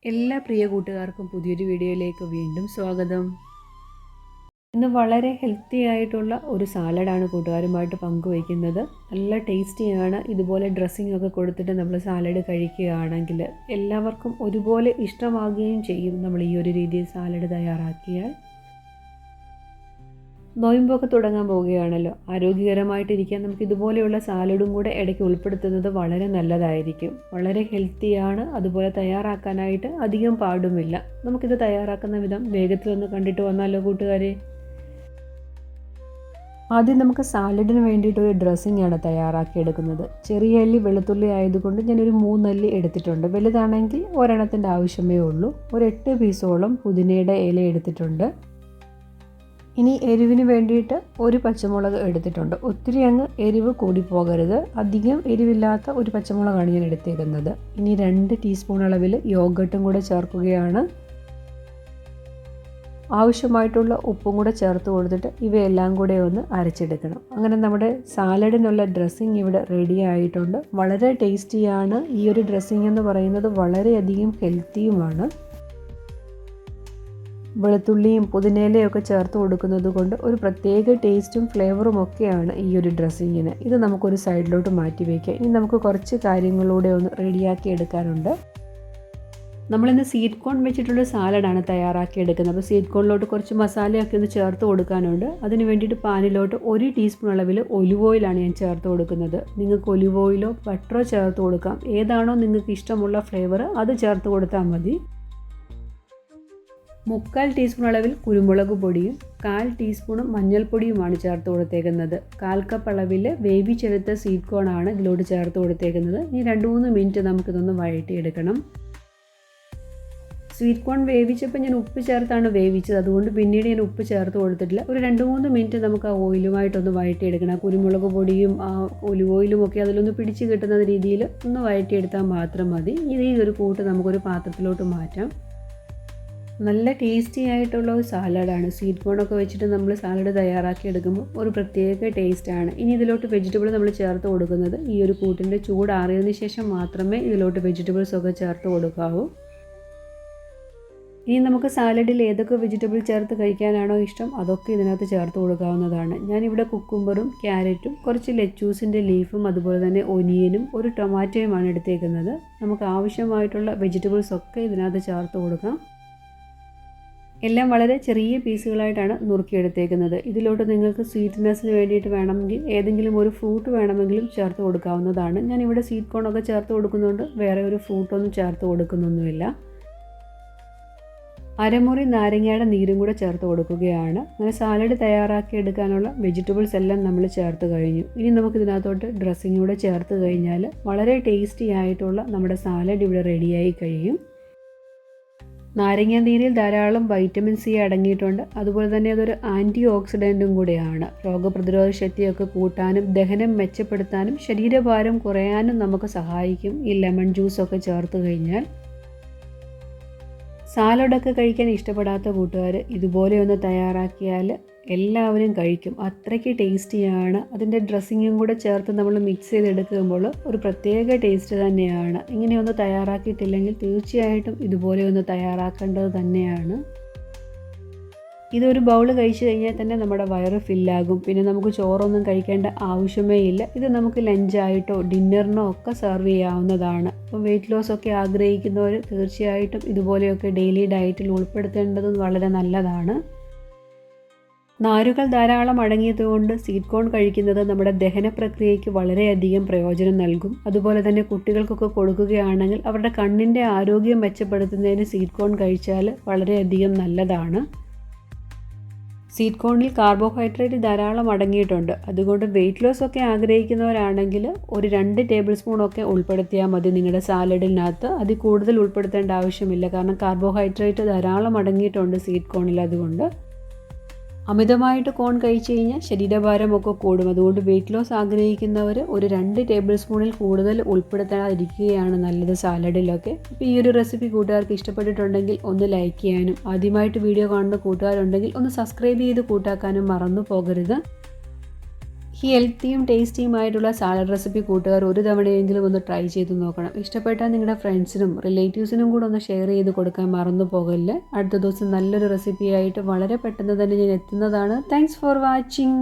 എല്ലാ പ്രിയ കൂട്ടുകാർക്കും പുതിയൊരു വീഡിയോയിലേക്ക് വീണ്ടും സ്വാഗതം. ഇന്ന് വളരെ ഹെൽത്തി ആയിട്ടുള്ള ഒരു സാലഡാണ് കൂട്ടുകാരുമായിട്ട് പങ്കുവയ്ക്കുന്നത്. നല്ല ടേസ്റ്റിയാണ്. ഇതുപോലെ ഡ്രസ്സിംഗ് ഒക്കെ കൊടുത്തിട്ട് നമ്മൾ സാലഡ് കഴിക്കുകയാണെങ്കിൽ എല്ലാവർക്കും ഒരുപോലെ ഇഷ്ടമാകുകയും ചെയ്യും നമ്മൾ ഈ ഒരു രീതിയിൽ സാലഡ് തയ്യാറാക്കിയാൽ. നോയമ്പൊക്കെ തുടങ്ങാൻ പോവുകയാണല്ലോ. ആരോഗ്യകരമായിട്ടിരിക്കാൻ നമുക്ക് ഇതുപോലെയുള്ള സാലഡും കൂടെ ഇടയ്ക്ക് ഉൾപ്പെടുത്തുന്നത് വളരെ നല്ലതായിരിക്കും. വളരെ ഹെൽത്തിയാണ്. അതുപോലെ തയ്യാറാക്കാനായിട്ട് അധികം പാടുമില്ല. നമുക്കിത് തയ്യാറാക്കുന്ന വിധം വേഗത്തിലൊന്ന് കണ്ടിട്ട് വന്നാലോ കൂട്ടുകാരെ. ആദ്യം നമുക്ക് സാലഡിന് വേണ്ടിയിട്ടൊരു ഡ്രസ്സിംഗ് ആണ് തയ്യാറാക്കിയെടുക്കുന്നത്. ചെറിയ അല്ലി വെളുത്തുള്ളി ആയതുകൊണ്ട് ഞാനൊരു 3 അല്ലി എടുത്തിട്ടുണ്ട്. വലുതാണെങ്കിൽ ഒരെണ്ണത്തിൻ്റെ ആവശ്യമേ ഉള്ളൂ. ഒരു 8 പീസോളം പുതിനയുടെ ഇല എടുത്തിട്ടുണ്ട്. ഇനി എരിവിന് വേണ്ടിയിട്ട് ഒരു പച്ചമുളക് എടുത്തിട്ടുണ്ട്. ഒത്തിരി അങ്ങ് എരിവ് കൂടി പോകരുത്. അധികം എരിവില്ലാത്ത ഒരു പച്ചമുളകാണ് ഞാൻ എടുത്തിരുന്നത്. ഇനി 2 ടീസ്പൂൺ അളവിൽ യോഗട്ടും കൂടെ ചേർക്കുകയാണ്. ആവശ്യമായിട്ടുള്ള ഉപ്പും കൂടെ ചേർത്ത് കൊടുത്തിട്ട് ഇവയെല്ലാം കൂടെ ഒന്ന് അരച്ചെടുക്കണം. അങ്ങനെ നമ്മുടെ സാലഡിനുള്ള ഡ്രസ്സിങ് ഇവിടെ റെഡി ആയിട്ടുണ്ട്. വളരെ ടേസ്റ്റിയാണ്. ഈ ഒരു ഡ്രസ്സിങ് എന്ന് പറയുന്നത് വളരെയധികം ഹെൽത്തിയുമാണ്. വെളുത്തുള്ളിയും പുതിനയിലയൊക്കെ ചേർത്ത് കൊടുക്കുന്നത് കൊണ്ട് ഒരു പ്രത്യേക ടേസ്റ്റും ഫ്ലേവറും ഒക്കെയാണ് ഈ ഒരു ഡ്രസ്സിങ്ങിന്. ഇത് നമുക്കൊരു സൈഡിലോട്ട് മാറ്റി വയ്ക്കാം. ഇനി നമുക്ക് കുറച്ച് കാര്യങ്ങളിലൂടെ ഒന്ന് റെഡിയാക്കി എടുക്കാനുണ്ട്. നമ്മളിന്ന് സ്വീറ്റ് കോൺ വെച്ചിട്ടുള്ള സാലഡാണ് തയ്യാറാക്കി എടുക്കുന്നത്. അപ്പോൾ സ്വീറ്റ് കോണിലോട്ട് കുറച്ച് മസാലയൊക്കെ ഒന്ന് ചേർത്ത് കൊടുക്കാനുണ്ട്. അതിന് വേണ്ടിയിട്ട് പാനിലോട്ട് 1 ടീസ്പൂൺ അളവിൽ ഒലിവ് ഓയിലാണ് ഞാൻ ചേർത്ത് കൊടുക്കുന്നത്. നിങ്ങൾക്ക് ഒലിവ് ഓയിലോ ബട്ടറോ ചേർത്ത് കൊടുക്കാം. ഏതാണോ നിങ്ങൾക്ക് ഇഷ്ടമുള്ള ഫ്ലേവർ അത് ചേർത്ത് കൊടുത്താൽ മതി. 3/4 ടീസ്പൂൺ അളവിൽ കുരുമുളക് പൊടിയും 1/4 ടീസ്പൂണും മഞ്ഞൾപ്പൊടിയുമാണ് ചേർത്ത് കൊടുത്തേക്കുന്നത്. 1/4 കപ്പ് അളവിൽ വേവിച്ചെടുത്ത സ്വീറ്റ് കോണാണ് ഇതിലോട്ട് ചേർത്ത് കൊടുത്തേക്കുന്നത്. ഇനി 2-3 മിനിറ്റ് നമുക്കിതൊന്ന് വഴറ്റിയെടുക്കണം. സ്വീറ്റ് കോൺ വേവിച്ചപ്പോൾ ഞാൻ ഉപ്പ് ചേർത്താണ് വേവിച്ചത്. അതുകൊണ്ട് പിന്നീട് ഞാൻ ഉപ്പ് ചേർത്ത് കൊടുത്തിട്ടില്ല. ഒരു 2-3 മിനിറ്റ് നമുക്ക് ആ ഓയിലുമായിട്ടൊന്ന് വഴറ്റിയെടുക്കണം. ആ കുരുമുളക് പൊടിയും ആ ഒലിവ് ഓയിലും ഒക്കെ അതിലൊന്ന് പിടിച്ച് കിട്ടുന്ന രീതിയിൽ ഒന്ന് വഴറ്റിയെടുത്താൽ മാത്രം മതി. ഈ ഒരു കൂട്ട് നമുക്കൊരു പാത്രത്തിലോട്ട് മാറ്റാം. നല്ല ടേസ്റ്റി ആയിട്ടുള്ള ഒരു സാലഡാണ്. സ്വീറ്റ് കോണൊക്കെ വെച്ചിട്ട് നമ്മൾ സാലഡ് തയ്യാറാക്കി എടുക്കുമ്പോൾ ഒരു പ്രത്യേക ടേസ്റ്റാണ്. ഇനി ഇതിലോട്ട് വെജിറ്റബിൾ നമ്മൾ ചേർത്ത് കൊടുക്കുന്നത് ഈ ഒരു കൂട്ടിൻ്റെ ചൂടാറിയതിന് ശേഷം മാത്രമേ ഇതിലോട്ട് വെജിറ്റബിൾസ് ഒക്കെ ചേർത്ത് കൊടുക്കാവൂ. ഇനി നമുക്ക് സാലഡിൽ ഏതൊക്കെ വെജിറ്റബിൾ ചേർത്ത് കഴിക്കാനാണോ ഇഷ്ടം അതൊക്കെ ഇതിനകത്ത് ചേർത്ത് കൊടുക്കാവുന്നതാണ്. ഞാനിവിടെ കുക്കുംബറും ക്യാരറ്റും കുറച്ച് ലെറ്റൂസിൻ്റെ ലീഫും അതുപോലെ തന്നെ ഒനിയനും ഒരു ടൊമാറ്റോയുമാണ് എടുത്തേക്കുന്നത്. നമുക്ക് ആവശ്യമായിട്ടുള്ള വെജിറ്റബിൾസ് ഒക്കെ ഇതിനകത്ത് ചേർത്ത് കൊടുക്കാം. എല്ലാം വളരെ ചെറിയ പീസുകളായിട്ടാണ് നുറുക്കിയെടുത്തേക്കുന്നത്. ഇതിലോട്ട് നിങ്ങൾക്ക് സ്വീറ്റ്നെസ്സിന് വേണ്ടിയിട്ട് വേണമെങ്കിൽ ഏതെങ്കിലും ഒരു ഫ്രൂട്ട് വേണമെങ്കിലും ചേർത്ത് കൊടുക്കാവുന്നതാണ്. ഞാനിവിടെ സ്വീറ്റ് കോണൊക്കെ ചേർത്ത് കൊടുക്കുന്നതുകൊണ്ട് വേറെ ഒരു ഫ്രൂട്ടൊന്നും ചേർത്ത് കൊടുക്കുന്നൊന്നുമില്ല. അരമുറി നാരങ്ങയുടെ നീരും കൂടെ ചേർത്ത് കൊടുക്കുകയാണ്. അങ്ങനെ സാലഡ് തയ്യാറാക്കി എടുക്കാനുള്ള വെജിറ്റബിൾസ് എല്ലാം നമ്മൾ ചേർത്ത് കഴിഞ്ഞു. ഇനി നമുക്കിതിനകത്തോട്ട് ഡ്രസ്സിംഗ് കൂടെ ചേർത്ത് കഴിഞ്ഞാൽ വളരെ ടേസ്റ്റി ആയിട്ടുള്ള നമ്മുടെ സാലഡ് ഇവിടെ റെഡിയായി കഴിയും. നാരങ്ങ നീരിൽ ധാരാളം വൈറ്റമിൻ സി അടങ്ങിയിട്ടുണ്ട്. അതുപോലെ തന്നെ അതൊരു ആൻറ്റി ഓക്സിഡൻറ്റും കൂടെയാണ്. രോഗപ്രതിരോധ ശക്തിയൊക്കെ കൂട്ടാനും ദഹനം മെച്ചപ്പെടുത്താനും ശരീരഭാരം കുറയാനും നമുക്ക് സഹായിക്കും ഈ ലെമൺ ജ്യൂസൊക്കെ ചേർത്ത് കഴിഞ്ഞാൽ. സാലഡൊക്കെ കഴിക്കാൻ ഇഷ്ടപ്പെടാത്ത കൂട്ടുകാർ ഇതുപോലെ ഒന്ന് തയ്യാറാക്കിയാൽ എല്ലാവരും കഴിക്കും. അത്രയ്ക്ക് ടേസ്റ്റിയാണ്. അതിൻ്റെ ഡ്രസ്സിങ്ങും കൂടെ ചേർത്ത് നമ്മൾ മിക്സ് ചെയ്തെടുക്കുമ്പോൾ ഒരു പ്രത്യേക ടേസ്റ്റ് തന്നെയാണ്. ഇങ്ങനെയൊന്ന് തയ്യാറാക്കിയിട്ടില്ലെങ്കിൽ തീർച്ചയായിട്ടും ഇതുപോലെ ഒന്ന് തയ്യാറാക്കേണ്ടത് തന്നെയാണ്. ഇതൊരു ബൗൾ കഴിച്ചു കഴിഞ്ഞാൽ തന്നെ നമ്മുടെ വയറ് ഫില്ലാകും. പിന്നെ നമുക്ക് ചോറൊന്നും കഴിക്കേണ്ട ആവശ്യമേ ഇല്ല. ഇത് നമുക്ക് ലഞ്ചായിട്ടോ ഡിന്നറിനോ ഒക്കെ സെർവ് ചെയ്യാവുന്നതാണ്. അപ്പോൾ വെയിറ്റ് ലോസ് ഒക്കെ ആഗ്രഹിക്കുന്നവർ തീർച്ചയായിട്ടും ഇതുപോലെയൊക്കെ ഡെയിലി ഡയറ്റിൽ ഉൾപ്പെടുത്തേണ്ടതും വളരെ നല്ലതാണ്. നാരുകൾ ധാരാളം അടങ്ങിയതുകൊണ്ട് സ്വീറ്റ് കോൺ കഴിക്കുന്നത് നമ്മുടെ ദഹന പ്രക്രിയയ്ക്ക് വളരെയധികം പ്രയോജനം നൽകും. അതുപോലെ തന്നെ കുട്ടികൾക്കൊക്കെ കൊടുക്കുകയാണെങ്കിൽ അവരുടെ കണ്ണിൻ്റെ ആരോഗ്യം മെച്ചപ്പെടുത്തുന്നതിന് സ്വീറ്റ് കോൺ കഴിച്ചാൽ വളരെയധികം നല്ലതാണ്. സ്വീറ്റ് കോണിൽ കാർബോഹൈഡ്രേറ്റ് ധാരാളം അടങ്ങിയിട്ടുണ്ട്. അതുകൊണ്ട് വെയിറ്റ് ലോസ് ഒക്കെ ആഗ്രഹിക്കുന്നവരാണെങ്കിൽ ഒരു 2 ടേബിൾ സ്പൂണൊക്കെ ഉൾപ്പെടുത്തിയാൽ മതി നിങ്ങളുടെ സാലഡിനകത്ത്. അതിൽ കൂടുതൽ ഉൾപ്പെടുത്തേണ്ട ആവശ്യമില്ല. കാരണം കാർബോഹൈഡ്രേറ്റ് ധാരാളം അടങ്ങിയിട്ടുണ്ട് സ്വീറ്റ് കോണിൽ. അതുകൊണ്ട് അമിതമായിട്ട് കോൺ കഴിച്ചു കഴിഞ്ഞാൽ ശരീരഭാരമൊക്കെ കൂടും. അതുകൊണ്ട് വെയിറ്റ് ലോസ് ആഗ്രഹിക്കുന്നവർ ഒരു 2 ടേബിൾ സ്പൂണിൽ കൂടുതൽ ഉൾപ്പെടുത്താതിരിക്കുകയാണ് നല്ലത് സാലഡിലൊക്കെ. അപ്പോൾ ഈ ഒരു റെസിപ്പി കൂട്ടുകാർക്ക് ഇഷ്ടപ്പെട്ടിട്ടുണ്ടെങ്കിൽ ഒന്ന് ലൈക്ക് ചെയ്യാനും ആദ്യമായിട്ട് വീഡിയോ കാണുന്ന കൂട്ടുകാരുണ്ടെങ്കിൽ ഒന്ന് സബ്സ്ക്രൈബ് ചെയ്ത് കൂട്ടാക്കാനും മറന്നു പോകരുത്. ഹെൽത്തിയും ടേസ്റ്റിയുമായിട്ടുള്ള സാലഡ് റെസിപ്പി കൂട്ടുകാർ ഒരു തവണയെങ്കിലും ഒന്ന് ട്രൈ ചെയ്ത് നോക്കണം. ഇഷ്ടപ്പെട്ടാൽ നിങ്ങളുടെ ഫ്രണ്ട്സിനും റിലേറ്റീവ്സിനും കൂടെ ഒന്ന് ഷെയർ ചെയ്ത് കൊടുക്കാൻ മറന്നു പോകല്ലേ. അടുത്ത ദിവസം നല്ലൊരു റെസിപ്പിയായിട്ട് വളരെ പെട്ടെന്ന് തന്നെ ഞാൻ എത്തുന്നതാണ്. Thanks for watching.